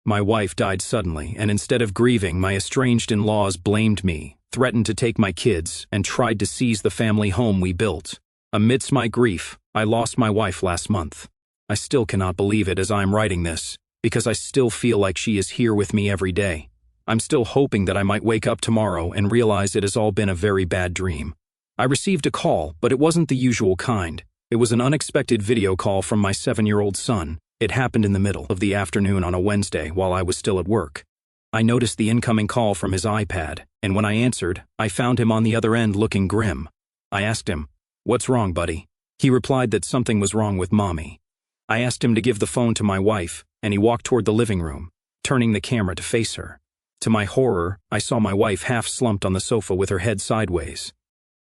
My wife died suddenly, and instead of grieving, my estranged in-laws blamed me, threatened to take my kids, and tried to seize the family home we built. Amidst my grief, I lost my wife last month. I still cannot believe it as I am writing this, because I still feel like she is here with me every day. I'm still hoping that I might wake up tomorrow and realize it has all been a very bad dream. I received a call, but it wasn't the usual kind. It was an unexpected video call from my 7-year-old son. It happened in the middle of the afternoon on a Wednesday while I was still at work. I noticed the incoming call from his iPad, and when I answered, I found him on the other end looking grim. I asked him, "What's wrong, buddy?" He replied that something was wrong with Mommy. I asked him to give the phone to my wife, and he walked toward the living room, turning the camera to face her. To my horror, I saw my wife half slumped on the sofa with her head sideways.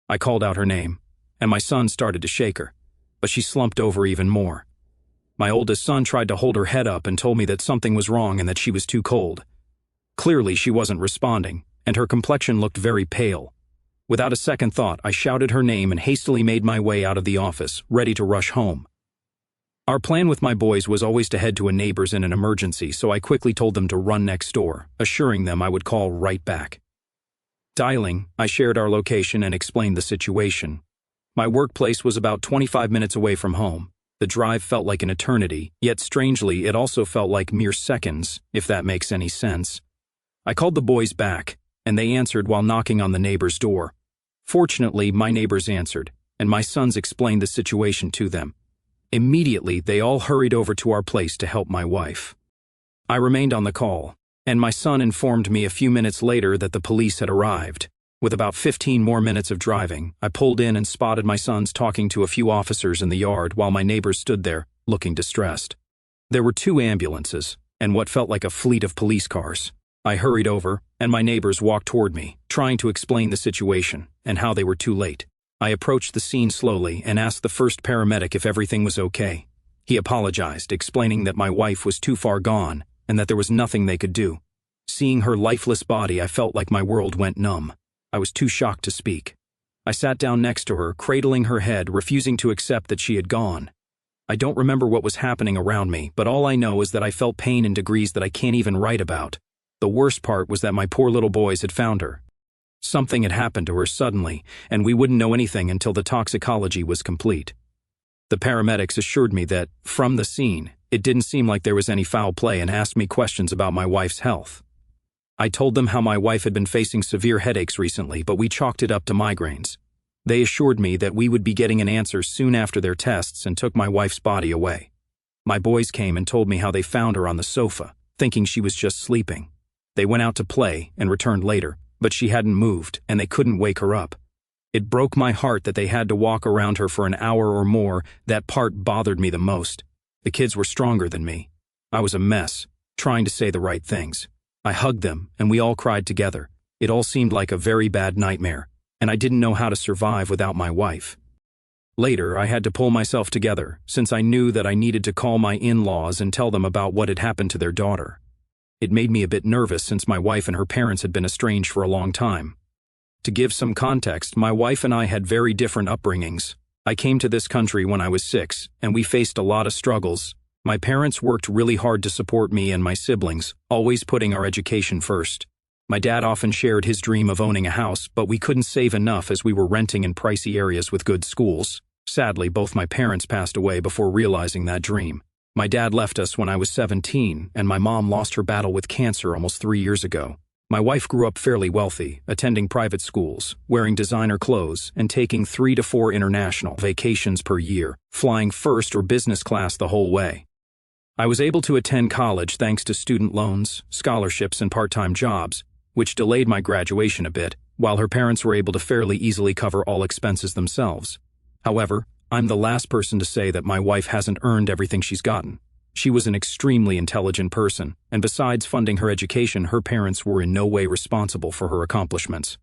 I called out her name, and my son started to shake her, but she slumped over even more. My oldest son tried to hold her head up and told me that something was wrong and that she was too cold. Clearly, she wasn't responding, and her complexion looked very pale. Without a second thought, I shouted her name and hastily made my way out of the office, ready to rush home. Our plan with my boys was always to head to a neighbor's in an emergency, so I quickly told them to run next door, assuring them I would call right back. Dialing, I shared our location and explained the situation. My workplace was about 25 minutes away from home. The drive felt like an eternity, yet strangely, it also felt like mere seconds, if that makes any sense. I called the boys back, and they answered while knocking on the neighbor's door. Fortunately, my neighbors answered, and my sons explained the situation to them. Immediately, they all hurried over to our place to help my wife. I remained on the call, and my son informed me a few minutes later that the police had arrived. With about 15 more minutes of driving, I pulled in and spotted my sons talking to a few officers in the yard while my neighbors stood there, looking distressed. There were 2 ambulances, and what felt like a fleet of police cars. I hurried over, and my neighbors walked toward me, trying to explain the situation and how they were too late. I approached the scene slowly and asked the first paramedic if everything was okay. He apologized, explaining that my wife was too far gone and that there was nothing they could do. Seeing her lifeless body, I felt like my world went numb. I was too shocked to speak. I sat down next to her, cradling her head, refusing to accept that she had gone. I don't remember what was happening around me, but all I know is that I felt pain in degrees that I can't even write about. The worst part was that my poor little boys had found her. Something had happened to her suddenly, and we wouldn't know anything until the toxicology was complete. The paramedics assured me that, from the scene, it didn't seem like there was any foul play and asked me questions about my wife's health. I told them how my wife had been facing severe headaches recently, but we chalked it up to migraines. They assured me that we would be getting an answer soon after their tests and took my wife's body away. My boys came and told me how they found her on the sofa, thinking she was just sleeping. They went out to play and returned later, but she hadn't moved and they couldn't wake her up. It broke my heart that they had to walk around her for an hour or more. That part bothered me the most. The kids were stronger than me. I was a mess, trying to say the right things. I hugged them, and we all cried together. It all seemed like a very bad nightmare, and I didn't know how to survive without my wife. Later, I had to pull myself together, since I knew that I needed to call my in-laws and tell them about what had happened to their daughter. It made me a bit nervous since my wife and her parents had been estranged for a long time. To give some context, my wife and I had very different upbringings. I came to this country when I was 6, and we faced a lot of struggles. My parents worked really hard to support me and my siblings, always putting our education first. My dad often shared his dream of owning a house, but we couldn't save enough as we were renting in pricey areas with good schools. Sadly, both my parents passed away before realizing that dream. My dad left us when I was 17, and my mom lost her battle with cancer almost 3 years ago. My wife grew up fairly wealthy, attending private schools, wearing designer clothes, and taking 3 to 4 international vacations per year, flying first or business class the whole way. I was able to attend college thanks to student loans, scholarships, and part-time jobs, which delayed my graduation a bit, while her parents were able to fairly easily cover all expenses themselves. However, I'm the last person to say that my wife hasn't earned everything she's gotten. She was an extremely intelligent person, and besides funding her education, her parents were in no way responsible for her accomplishments.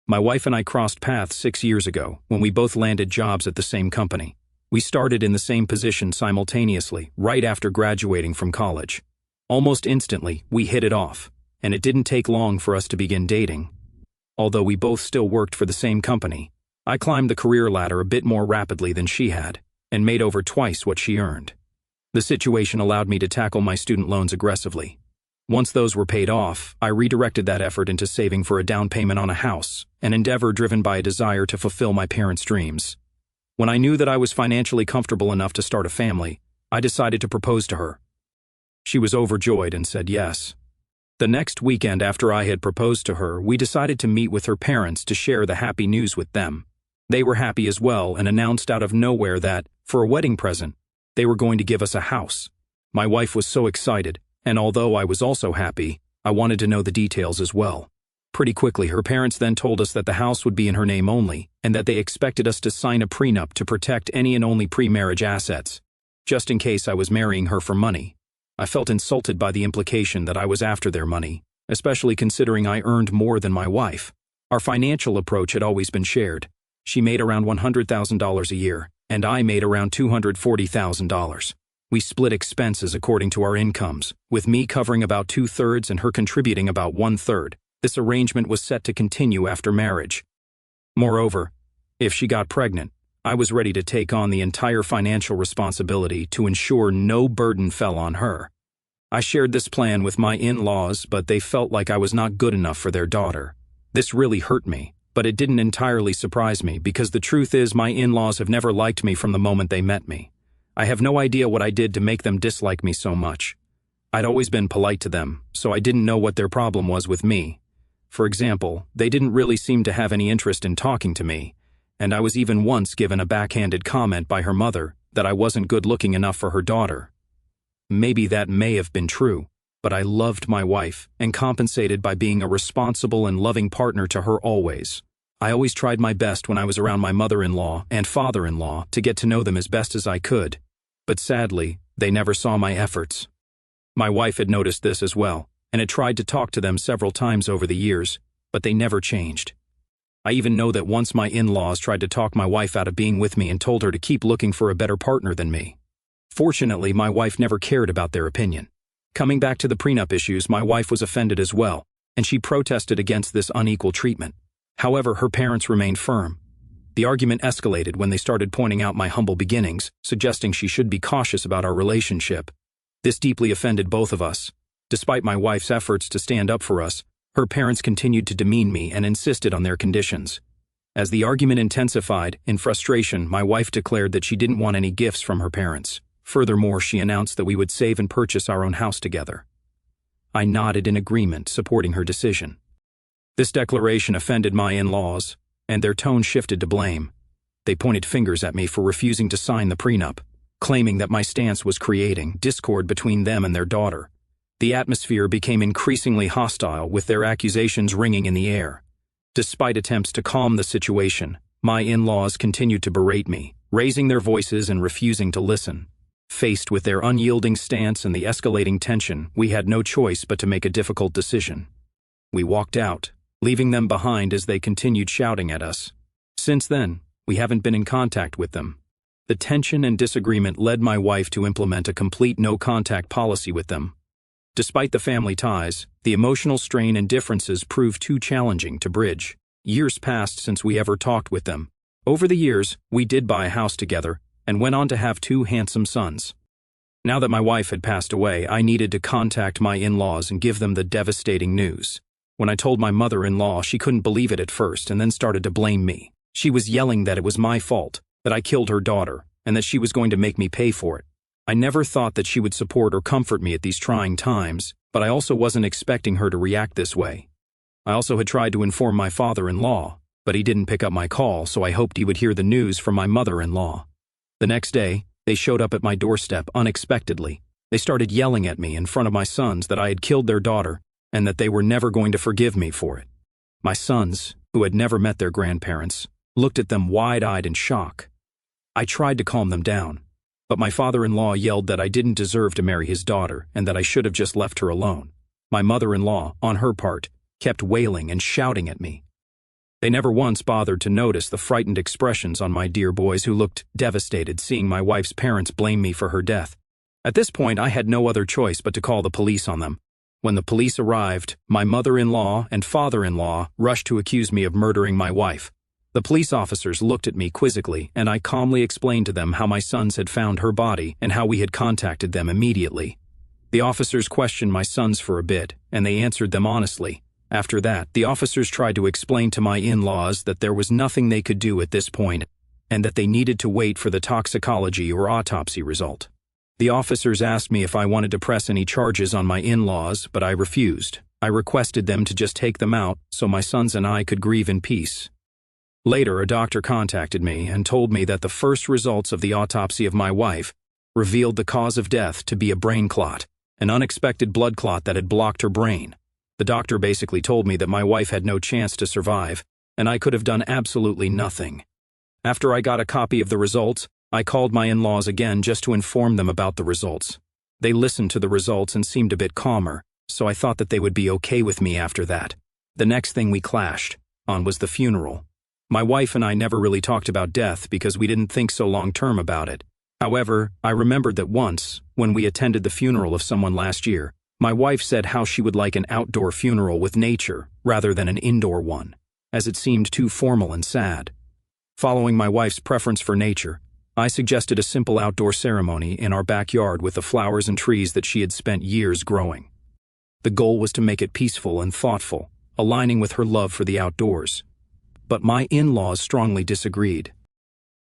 My wife and I crossed paths 6 years ago when we both landed jobs at the same company. We started in the same position simultaneously, right after graduating from college. Almost instantly, we hit it off, and it didn't take long for us to begin dating. Although we both still worked for the same company, I climbed the career ladder a bit more rapidly than she had, and made over twice what she earned. The situation allowed me to tackle my student loans aggressively. Once those were paid off, I redirected that effort into saving for a down payment on a house, an endeavor driven by a desire to fulfill my parents' dreams. When I knew that I was financially comfortable enough to start a family, I decided to propose to her. She was overjoyed and said yes. The next weekend after I had proposed to her, we decided to meet with her parents to share the happy news with them. They were happy as well and announced out of nowhere that, for a wedding present, they were going to give us a house. My wife was so excited, and although I was also happy, I wanted to know the details as well. Pretty quickly, her parents then told us that the house would be in her name only, and that they expected us to sign a prenup to protect any and only pre-marriage assets, just in case I was marrying her for money. I felt insulted by the implication that I was after their money, especially considering I earned more than my wife. Our financial approach had always been shared. She made around $100,000 a year, and I made around $240,000. We split expenses according to our incomes, with me covering about 2/3 and her contributing about 1/3. This arrangement was set to continue after marriage. Moreover, if she got pregnant, I was ready to take on the entire financial responsibility to ensure no burden fell on her. I shared this plan with my in-laws, but they felt like I was not good enough for their daughter. This really hurt me, but it didn't entirely surprise me because the truth is my in-laws have never liked me from the moment they met me. I have no idea what I did to make them dislike me so much. I'd always been polite to them, so I didn't know what their problem was with me. For example, they didn't really seem to have any interest in talking to me, and I was even once given a backhanded comment by her mother that I wasn't good-looking enough for her daughter. Maybe that may have been true, but I loved my wife and compensated by being a responsible and loving partner to her always. I always tried my best when I was around my mother-in-law and father-in-law to get to know them as best as I could, but sadly, they never saw my efforts. My wife had noticed this as well, and had tried to talk to them several times over the years, but they never changed. I even know that once my in-laws tried to talk my wife out of being with me and told her to keep looking for a better partner than me. Fortunately, my wife never cared about their opinion. Coming back to the prenup issues, my wife was offended as well, and she protested against this unequal treatment. However, her parents remained firm. The argument escalated when they started pointing out my humble beginnings, suggesting she should be cautious about our relationship. This deeply offended both of us. Despite my wife's efforts to stand up for us, her parents continued to demean me and insisted on their conditions. As the argument intensified, in frustration, my wife declared that she didn't want any gifts from her parents. Furthermore, she announced that we would save and purchase our own house together. I nodded in agreement, supporting her decision. This declaration offended my in-laws, and their tone shifted to blame. They pointed fingers at me for refusing to sign the prenup, claiming that my stance was creating discord between them and their daughter. The atmosphere became increasingly hostile, with their accusations ringing in the air. Despite attempts to calm the situation, my in-laws continued to berate me, raising their voices and refusing to listen. Faced with their unyielding stance and the escalating tension, we had no choice but to make a difficult decision. We walked out, leaving them behind as they continued shouting at us. Since then, we haven't been in contact with them. The tension and disagreement led my wife to implement a complete no-contact policy with them. Despite the family ties, the emotional strain and differences proved too challenging to bridge. Years passed since we ever talked with them. Over the years, we did buy a house together and went on to have 2 handsome sons. Now that my wife had passed away, I needed to contact my in-laws and give them the devastating news. When I told my mother-in-law, she couldn't believe it at first and then started to blame me. She was yelling that it was my fault, that I killed her daughter, and that she was going to make me pay for it. I never thought that she would support or comfort me at these trying times, but I also wasn't expecting her to react this way. I also had tried to inform my father-in-law, but he didn't pick up my call, so I hoped he would hear the news from my mother-in-law. The next day, they showed up at my doorstep unexpectedly. They started yelling at me in front of my sons that I had killed their daughter and that they were never going to forgive me for it. My sons, who had never met their grandparents, looked at them wide-eyed in shock. I tried to calm them down, but my father-in-law yelled that I didn't deserve to marry his daughter and that I should have just left her alone. My mother-in-law, on her part, kept wailing and shouting at me. They never once bothered to notice the frightened expressions on my dear boys who looked devastated seeing my wife's parents blame me for her death. At this point, I had no other choice but to call the police on them. When the police arrived, my mother-in-law and father-in-law rushed to accuse me of murdering my wife. The police officers looked at me quizzically, and I calmly explained to them how my sons had found her body and how we had contacted them immediately. The officers questioned my sons for a bit, and they answered them honestly. After that, the officers tried to explain to my in-laws that there was nothing they could do at this point, and that they needed to wait for the toxicology or autopsy result. The officers asked me if I wanted to press any charges on my in-laws, but I refused. I requested them to just take them out so my sons and I could grieve in peace. Later, a doctor contacted me and told me that the first results of the autopsy of my wife revealed the cause of death to be a brain clot, an unexpected blood clot that had blocked her brain. The doctor basically told me that my wife had no chance to survive, and I could have done absolutely nothing. After I got a copy of the results, I called my in-laws again just to inform them about the results. They listened to the results and seemed a bit calmer, so I thought that they would be okay with me after that. The next thing we clashed on was the funeral. My wife and I never really talked about death because we didn't think so long-term about it. However, I remembered that once, when we attended the funeral of someone last year, my wife said how she would like an outdoor funeral with nature rather than an indoor one, as it seemed too formal and sad. Following my wife's preference for nature, I suggested a simple outdoor ceremony in our backyard with the flowers and trees that she had spent years growing. The goal was to make it peaceful and thoughtful, aligning with her love for the outdoors. But my in-laws strongly disagreed.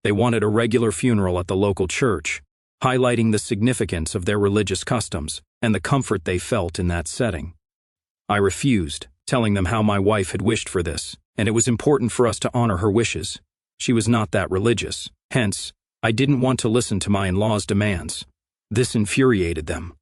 They wanted a regular funeral at the local church, highlighting the significance of their religious customs and the comfort they felt in that setting. I refused, telling them how my wife had wished for this, and it was important for us to honor her wishes. She was not that religious, hence, I didn't want to listen to my in-laws' demands. This infuriated them.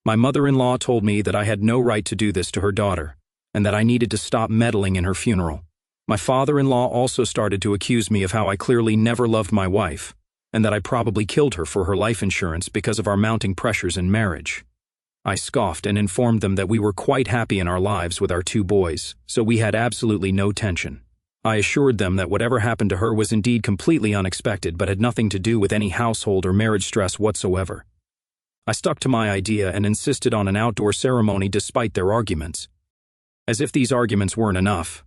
My mother-in-law told me that I had no right to do this to her daughter, and that I needed to stop meddling in her funeral. My father-in-law also started to accuse me of how I clearly never loved my wife, and that I probably killed her for her life insurance because of our mounting pressures in marriage. I scoffed and informed them that we were quite happy in our lives with our 2 boys, so we had absolutely no tension. I assured them that whatever happened to her was indeed completely unexpected but had nothing to do with any household or marriage stress whatsoever. I stuck to my idea and insisted on an outdoor ceremony despite their arguments. As if these arguments weren't enough,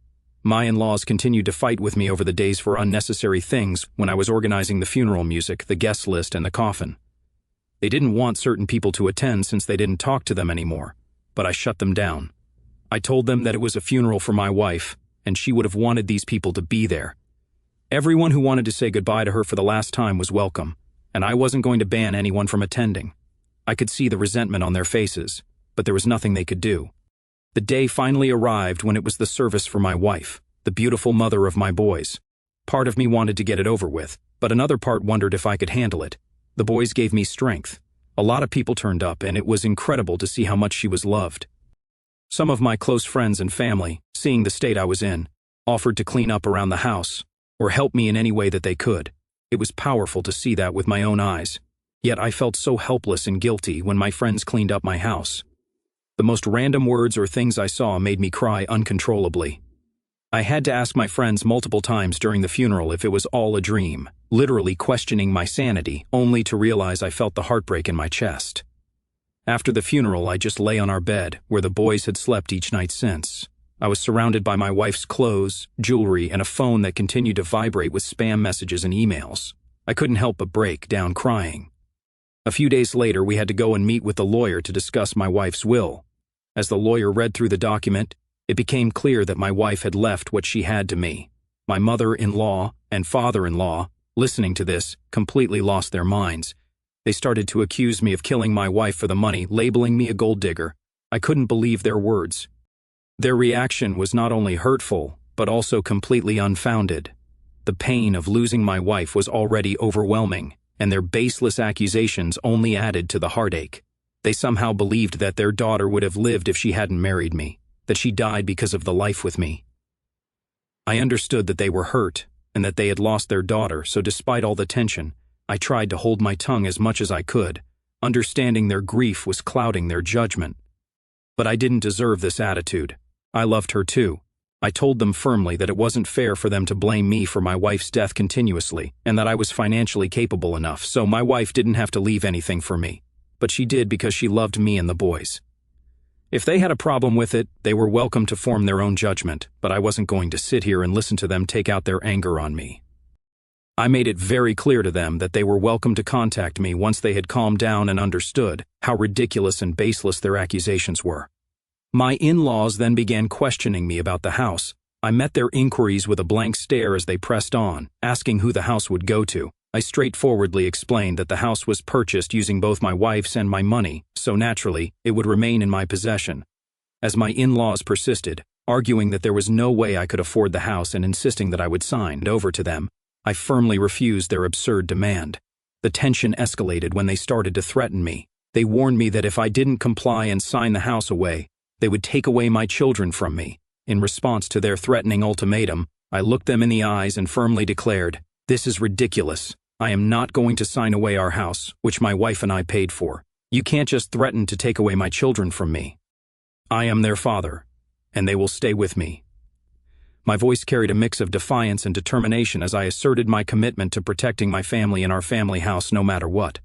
my in-laws continued to fight with me over the days for unnecessary things when I was organizing the funeral music, the guest list, and the coffin. They didn't want certain people to attend since they didn't talk to them anymore, but I shut them down. I told them that it was a funeral for my wife, and she would have wanted these people to be there. Everyone who wanted to say goodbye to her for the last time was welcome, and I wasn't going to ban anyone from attending. I could see the resentment on their faces, but there was nothing they could do. The day finally arrived when it was the service for my wife, the beautiful mother of my boys. Part of me wanted to get it over with, but another part wondered if I could handle it. The boys gave me strength. A lot of people turned up, and it was incredible to see how much she was loved. Some of my close friends and family, seeing the state I was in, offered to clean up around the house, or help me in any way that they could. It was powerful to see that with my own eyes. Yet I felt so helpless and guilty when my friends cleaned up my house. The most random words or things I saw made me cry uncontrollably. I had to ask my friends multiple times during the funeral if it was all a dream, literally questioning my sanity, only to realize I felt the heartbreak in my chest. After the funeral, I just lay on our bed, where the boys had slept each night since. I was surrounded by my wife's clothes, jewelry, and a phone that continued to vibrate with spam messages and emails. I couldn't help but break down crying. A few days later, we had to go and meet with the lawyer to discuss my wife's will. As the lawyer read through the document, it became clear that my wife had left what she had to me. My mother-in-law and father-in-law, listening to this, completely lost their minds. They started to accuse me of killing my wife for the money, labeling me a gold digger. I couldn't believe their words. Their reaction was not only hurtful, but also completely unfounded. The pain of losing my wife was already overwhelming, and their baseless accusations only added to the heartache. They somehow believed that their daughter would have lived if she hadn't married me, that she died because of the life with me. I understood that they were hurt, and that they had lost their daughter, so despite all the tension, I tried to hold my tongue as much as I could, understanding their grief was clouding their judgment. But I didn't deserve this attitude. I loved her too. I told them firmly that it wasn't fair for them to blame me for my wife's death continuously, and that I was financially capable enough, so my wife didn't have to leave anything for me. But she did because she loved me and the boys. If they had a problem with it, they were welcome to form their own judgment, but I wasn't going to sit here and listen to them take out their anger on me. I made it very clear to them that they were welcome to contact me once they had calmed down and understood how ridiculous and baseless their accusations were. My in-laws then began questioning me about the house. I met their inquiries with a blank stare as they pressed on, asking who the house would go to. I straightforwardly explained that the house was purchased using both my wife's and my money, so naturally, it would remain in my possession. As my in-laws persisted, arguing that there was no way I could afford the house and insisting that I would sign it over to them, I firmly refused their absurd demand. The tension escalated when they started to threaten me. They warned me that if I didn't comply and sign the house away, they would take away my children from me. In response to their threatening ultimatum, I looked them in the eyes and firmly declared, "This is ridiculous. I am not going to sign away our house, which my wife and I paid for. You can't just threaten to take away my children from me. I am their father, and they will stay with me." My voice carried a mix of defiance and determination as I asserted my commitment to protecting my family and our family house no matter what.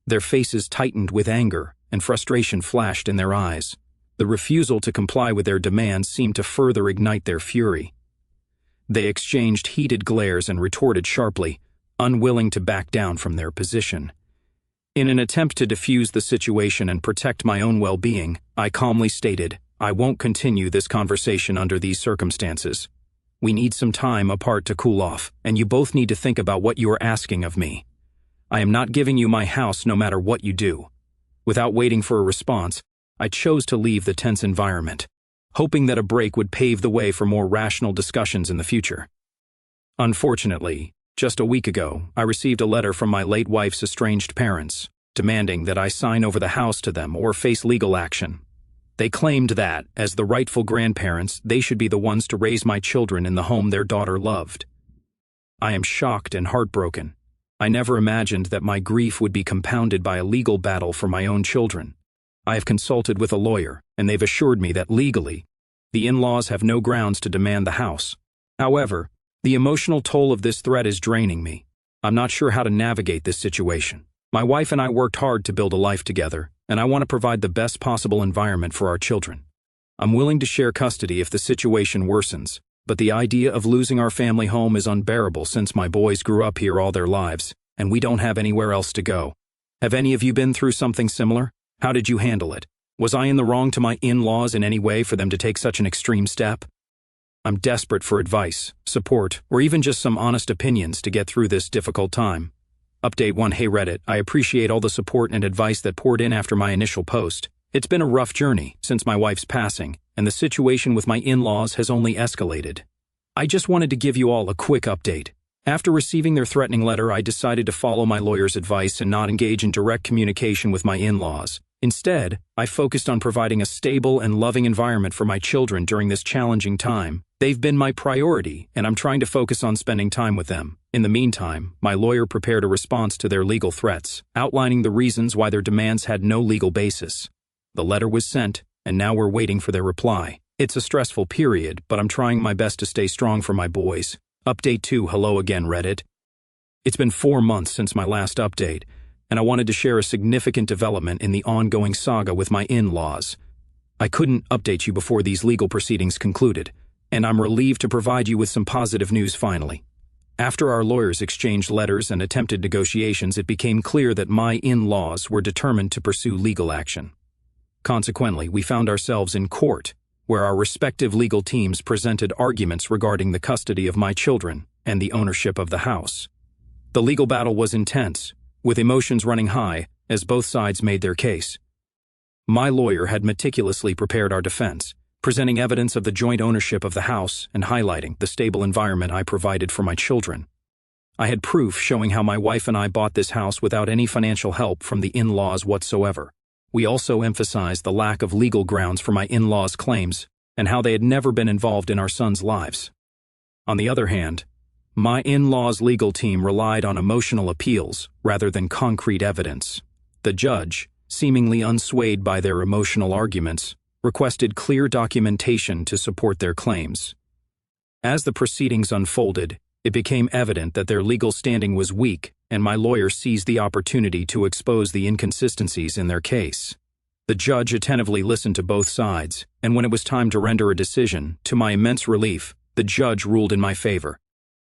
Their faces tightened with anger, and frustration flashed in their eyes. The refusal to comply with their demands seemed to further ignite their fury. They exchanged heated glares and retorted sharply, unwilling to back down from their position. In an attempt to defuse the situation and protect my own well-being, I calmly stated, "I won't continue this conversation under these circumstances. We need some time apart to cool off, and you both need to think about what you are asking of me. I am not giving you my house no matter what you do." Without waiting for a response, I chose to leave the tense environment, hoping that a break would pave the way for more rational discussions in the future. Unfortunately, just a week ago, I received a letter from my late wife's estranged parents, demanding that I sign over the house to them or face legal action. They claimed that, as the rightful grandparents, they should be the ones to raise my children in the home their daughter loved. I am shocked and heartbroken. I never imagined that my grief would be compounded by a legal battle for my own children. I have consulted with a lawyer, and they've assured me that legally, the in-laws have no grounds to demand the house. However, the emotional toll of this threat is draining me. I'm not sure how to navigate this situation. My wife and I worked hard to build a life together, and I want to provide the best possible environment for our children. I'm willing to share custody if the situation worsens, but the idea of losing our family home is unbearable since my boys grew up here all their lives, and we don't have anywhere else to go. Have any of you been through something similar? How did you handle it? Was I in the wrong to my in-laws in any way for them to take such an extreme step? I'm desperate for advice, support, or even just some honest opinions to get through this difficult time. Update 1. Hey Reddit, I appreciate all the support and advice that poured in after my initial post. It's been a rough journey since my wife's passing, and the situation with my in-laws has only escalated. I just wanted to give you all a quick update. After receiving their threatening letter, I decided to follow my lawyer's advice and not engage in direct communication with my in-laws. Instead, I focused on providing a stable and loving environment for my children during this challenging time. They've been my priority, and I'm trying to focus on spending time with them. In the meantime, my lawyer prepared a response to their legal threats, outlining the reasons why their demands had no legal basis. The letter was sent, and now we're waiting for their reply. It's a stressful period, but I'm trying my best to stay strong for my boys. Update 2. Hello again, Reddit. It's been 4 months since my last update, and I wanted to share a significant development in the ongoing saga with my in-laws. I couldn't update you before these legal proceedings concluded, and I'm relieved to provide you with some positive news finally. After our lawyers exchanged letters and attempted negotiations, it became clear that my in-laws were determined to pursue legal action. Consequently, we found ourselves in court, where our respective legal teams presented arguments regarding the custody of my children and the ownership of the house. The legal battle was intense, with emotions running high as both sides made their case. My lawyer had meticulously prepared our defense, presenting evidence of the joint ownership of the house and highlighting the stable environment I provided for my children. I had proof showing how my wife and I bought this house without any financial help from the in-laws whatsoever. We also emphasized the lack of legal grounds for my in-laws' claims and how they had never been involved in our sons' lives. On the other hand, my in-laws' legal team relied on emotional appeals rather than concrete evidence. The judge, seemingly unswayed by their emotional arguments, requested clear documentation to support their claims. As the proceedings unfolded, it became evident that their legal standing was weak, and my lawyer seized the opportunity to expose the inconsistencies in their case. The judge attentively listened to both sides, and when it was time to render a decision, to my immense relief, the judge ruled in my favor.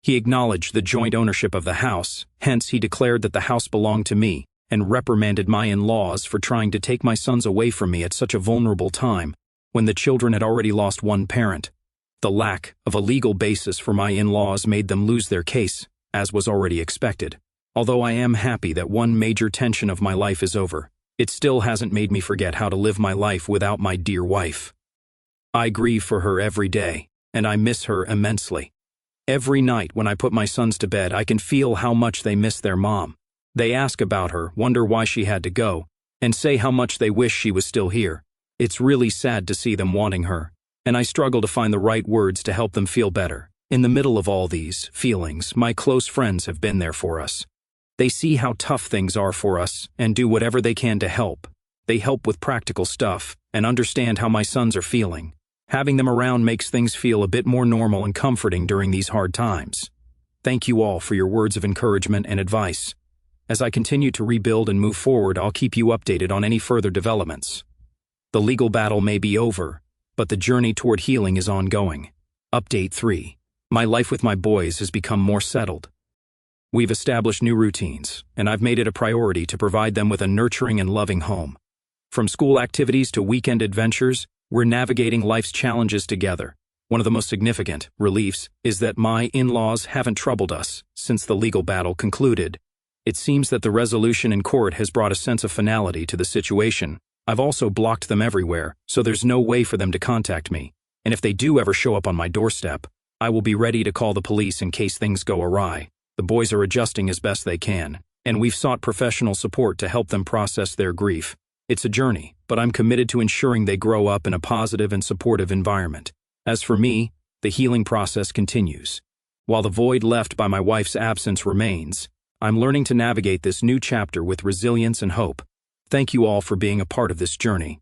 He acknowledged the joint ownership of the house, hence he declared that the house belonged to me, and reprimanded my in-laws for trying to take my sons away from me at such a vulnerable time, when the children had already lost one parent. The lack of a legal basis for my in-laws made them lose their case, as was already expected. Although I am happy that one major tension of my life is over, it still hasn't made me forget how to live my life without my dear wife. I grieve for her every day, and I miss her immensely. Every night when I put my sons to bed, I can feel how much they miss their mom. They ask about her, wonder why she had to go, and say how much they wish she was still here. It's really sad to see them wanting her, and I struggle to find the right words to help them feel better. In the middle of all these feelings, my close friends have been there for us. They see how tough things are for us and do whatever they can to help. They help with practical stuff and understand how my sons are feeling. Having them around makes things feel a bit more normal and comforting during these hard times. Thank you all for your words of encouragement and advice. As I continue to rebuild and move forward, I'll keep you updated on any further developments. The legal battle may be over, but the journey toward healing is ongoing. Update 3. My life with my boys has become more settled. We've established new routines, and I've made it a priority to provide them with a nurturing and loving home. From school activities to weekend adventures, we're navigating life's challenges together. One of the most significant reliefs is that my in-laws haven't troubled us since the legal battle concluded. It seems that the resolution in court has brought a sense of finality to the situation. I've also blocked them everywhere, so there's no way for them to contact me. And if they do ever show up on my doorstep, I will be ready to call the police in case things go awry. The boys are adjusting as best they can, and we've sought professional support to help them process their grief. It's a journey, but I'm committed to ensuring they grow up in a positive and supportive environment. As for me, the healing process continues. While the void left by my wife's absence remains, I'm learning to navigate this new chapter with resilience and hope. Thank you all for being a part of this journey.